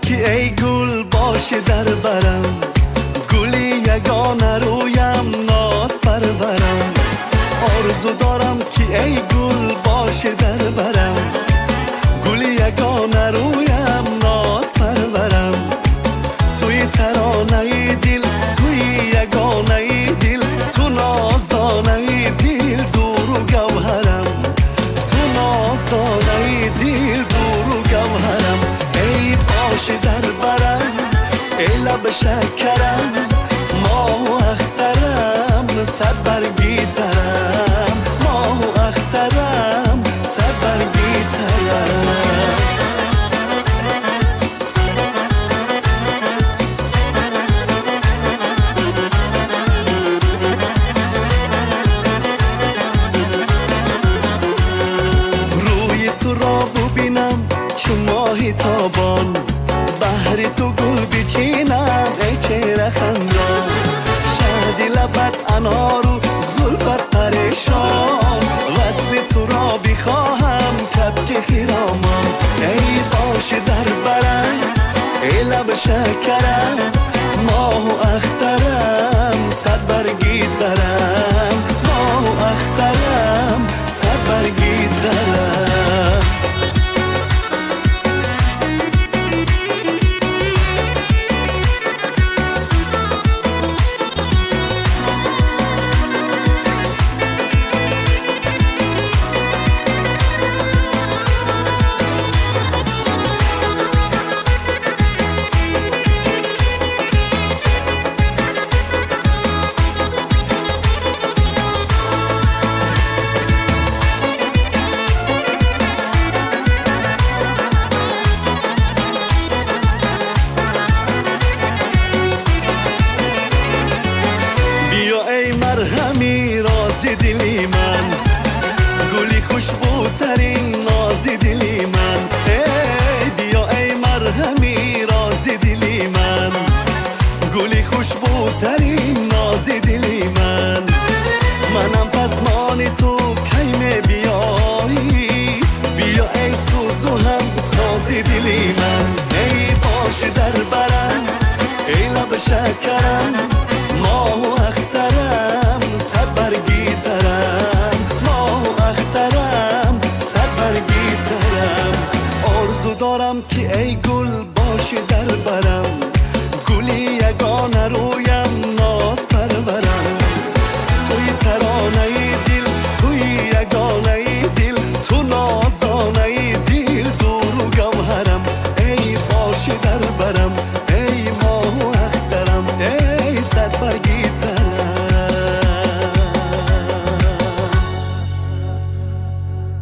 که ای گل باشه در برم، گلی یگانه رویم ناز پرورم. آرزو دارم که ای گل باشه در برم، گلی یگانه رویم ناز پرورم. توی ترانه دل، توی یگانه دل، تو نازدانه دل دور و گوهرم، تو نازدانه دل دور و گوهرم. ای باشه در برم، ای لب شکرم، ماه و اخترم صد برگی ترم، ماه و اخترم صد برگی ترم. روی تو را ببینم چون ماهی تابان، بهر تو گل بچینم ای چهره خندان. شهد لبت انار و زلفت پریشان، وصل تو را بخواهم کبک خیرامان. ای باشه در برم، ای لب شکرم، ماه و اخترم صد برگی ترم، ماه و اخترم صد برگی ترم. مرهمی راز دلی من، گلی خوشبوترین ناز دلی من. ای بیا ای مرهمی راز دلی من، گلی خوشبوترین ناز دلی من. منم پسمان تو کی می بیایی، بیا ای سوزو هم ساز دلی من. ای باشه در برم، ای لب شکرم، ماه و اخترم صد برگی ترم، ماه و اخترم صد برگی ترم. آرزو دارم که ای گل باشه در برم، گلی یگانه رویم ناز پرورم. توی ترانه دل، توی یگانه دل، تو نازدانه دل دور و گوهرم. ای باشه در برم، ای ماه و اخترم، ای صد برگی